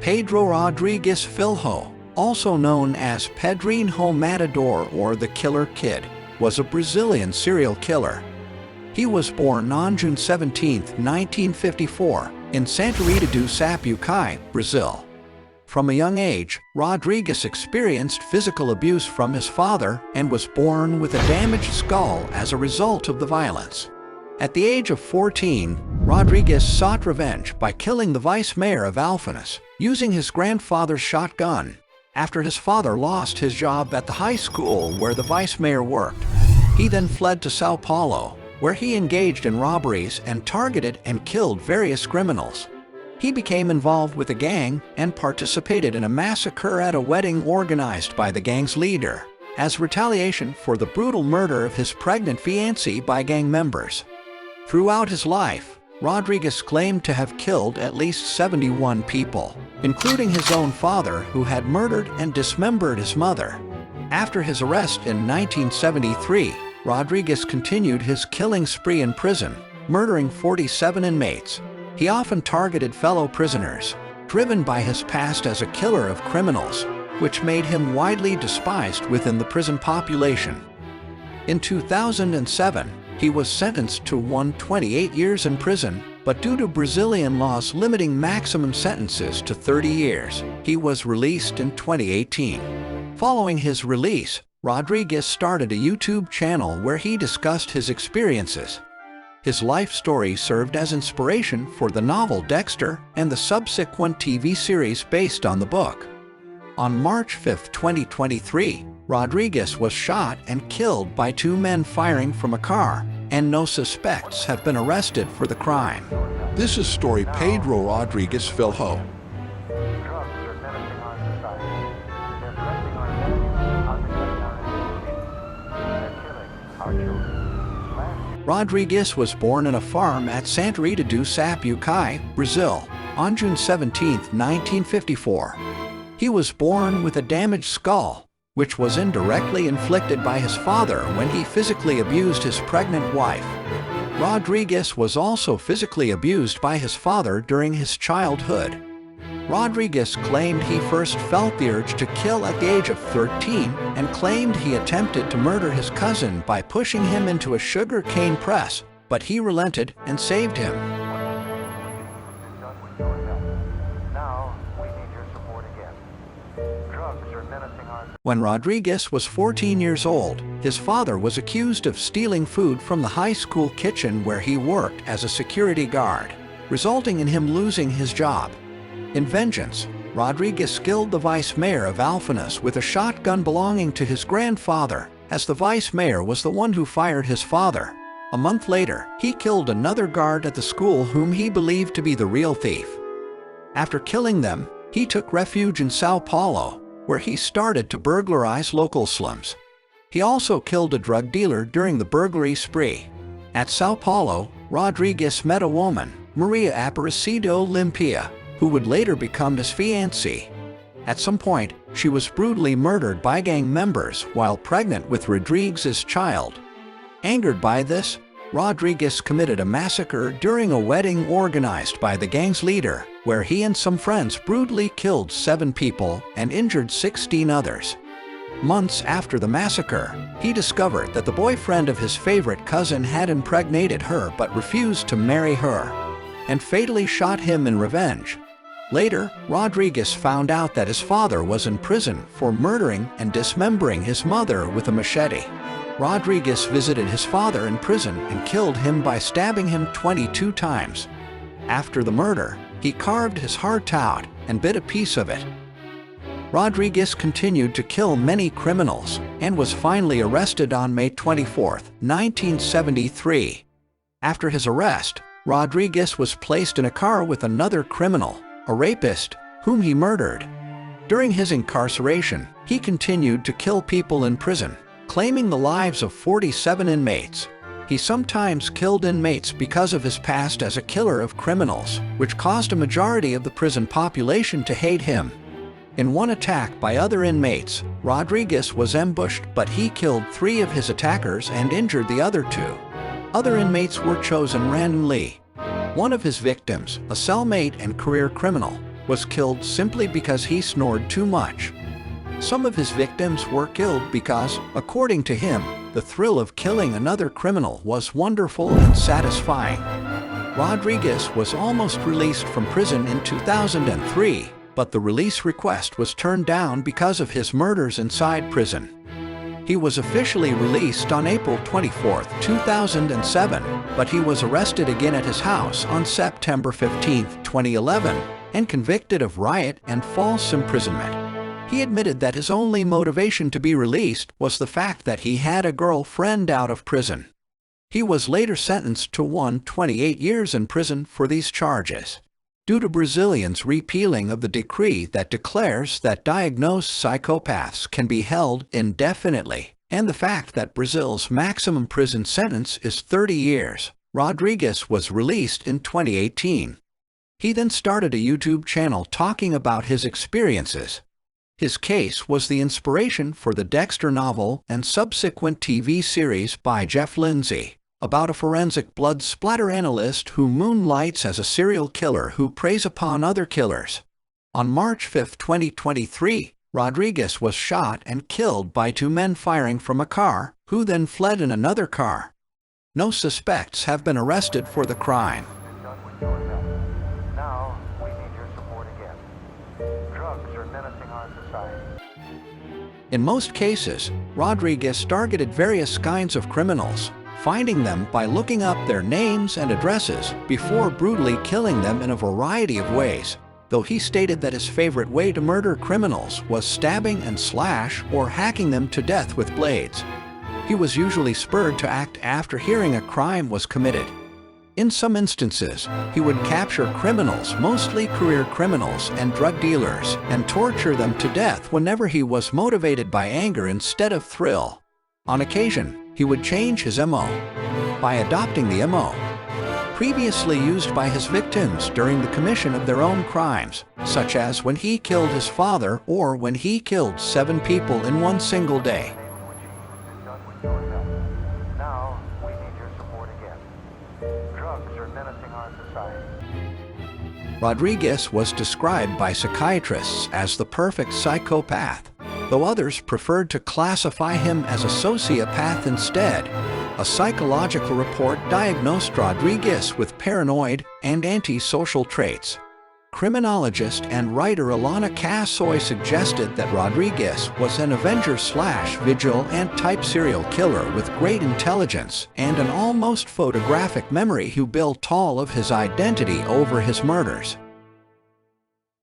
Pedro Rodrigues Filho, also known as Pedrinho Matador or the Killer Kid, was a Brazilian serial killer. He was born on June 17, 1954, in Santa Rita do Sapucaí, Brazil. From a young age, Rodrigues experienced physical abuse from his father and was born with a damaged skull as a result of the violence. At the age of 14, Rodrigues sought revenge by killing the vice mayor of Alphenas, using his grandfather's shotgun, after his father lost his job at the high school where the vice mayor worked. He then fled to Sao Paulo, where he engaged in robberies and targeted and killed various criminals. He became involved with a gang and participated in a massacre at a wedding organized by the gang's leader, as retaliation for the brutal murder of his pregnant fiancée by gang members. Throughout his life, Rodrigues claimed to have killed at least 71 people, including his own father, who had murdered and dismembered his mother. After his arrest in 1973, Rodrigues continued his killing spree in prison, murdering 47 inmates. He often targeted fellow prisoners, driven by his past as a killer of criminals, which made him widely despised within the prison population. In 2007, he was sentenced to 128 years in prison, but due to Brazilian laws limiting maximum sentences to 30 years, he was released in 2018. Following his release, Rodrigues started a YouTube channel where he discussed his experiences. His life story served as inspiration for the novel Dexter and the subsequent TV series based on the book. On March 5, 2023, Rodrigues was shot and killed by two men firing from a car, and no suspects have been arrested for the crime. This is story Pedro Rodrigues Filho. Rodrigues was born in a farm at Santa Rita do Sapucaí, Brazil, on June 17, 1954. He was born with a damaged skull, which was indirectly inflicted by his father when he physically abused his pregnant wife. Rodrigues was also physically abused by his father during his childhood. Rodrigues claimed he first felt the urge to kill at the age of 13 and claimed he attempted to murder his cousin by pushing him into a sugar cane press, but he relented and saved him. When Rodrigues was 14 years old, his father was accused of stealing food from the high school kitchen where he worked as a security guard, resulting in him losing his job. In vengeance, Rodrigues killed the vice mayor of Alphenas with a shotgun belonging to his grandfather, as the vice mayor was the one who fired his father. A month later, he killed another guard at the school whom he believed to be the real thief. After killing them, he took refuge in Sao Paulo, where he started to burglarize local slums. He also killed a drug dealer during the burglary spree. At Sao Paulo, Rodrigues met a woman, Maria Aparecida Olimpia, who would later become his fiancée. At some point, she was brutally murdered by gang members while pregnant with Rodrigues' child. Angered by this, Rodrigues committed a massacre during a wedding organized by the gang's leader, where he and some friends brutally killed 7 people and injured 16 others. Months after the massacre, he discovered that the boyfriend of his favorite cousin had impregnated her but refused to marry her, and fatally shot him in revenge. Later, Rodrigues found out that his father was in prison for murdering and dismembering his mother with a machete. Rodrigues visited his father in prison and killed him by stabbing him 22 times. After the murder, he carved his heart out and bit a piece of it. Rodrigues continued to kill many criminals and was finally arrested on May 24, 1973. After his arrest, Rodrigues was placed in a car with another criminal, a rapist, whom he murdered. During his incarceration, he continued to kill people in prison, claiming the lives of 47 inmates. He sometimes killed inmates because of his past as a killer of criminals, which caused a majority of the prison population to hate him. In one attack by other inmates, Rodrigues was ambushed, but he killed 3 of his attackers and injured the other 2. Other inmates were chosen randomly. One of his victims, a cellmate and career criminal, was killed simply because he snored too much. Some of his victims were killed because, according to him, the thrill of killing another criminal was wonderful and satisfying. Rodrigues was almost released from prison in 2003, but the release request was turned down because of his murders inside prison. He was officially released on April 24, 2007, but he was arrested again at his house on September 15, 2011, and convicted of riot and false imprisonment. He admitted that his only motivation to be released was the fact that he had a girlfriend out of prison. He was later sentenced to 128 years in prison for these charges, due to Brazilians' repealing of the decree that declares that diagnosed psychopaths can be held indefinitely, and the fact that Brazil's maximum prison sentence is 30 years. Rodrigues was released in 2018. He then started a YouTube channel talking about his experiences. His case was the inspiration for the Dexter novel and subsequent TV series by Jeff Lindsay, about a forensic blood splatter analyst who moonlights as a serial killer who preys upon other killers. On March 5, 2023, Rodrigues was shot and killed by two men firing from a car, who then fled in another car. No suspects have been arrested for the crime. In most cases, Rodrigues targeted various kinds of criminals, finding them by looking up their names and addresses before brutally killing them in a variety of ways, though he stated that his favorite way to murder criminals was stabbing and slash or hacking them to death with blades. He was usually spurred to act after hearing a crime was committed. In some instances, he would capture criminals, mostly career criminals and drug dealers, and torture them to death whenever he was motivated by anger instead of thrill. On occasion, he would change his MO by adopting the MO previously used by his victims during the commission of their own crimes, such as when he killed his father or when he killed 7 people in one single day. Rodrigues was described by psychiatrists as the perfect psychopath, though others preferred to classify him as a sociopath instead. A psychological report diagnosed Rodrigues with paranoid and antisocial traits. Criminologist and writer Alana Cassoy suggested that Rodrigues was an Avenger/Vigil type serial killer with great intelligence and an almost photographic memory who built all of his identity over his murders.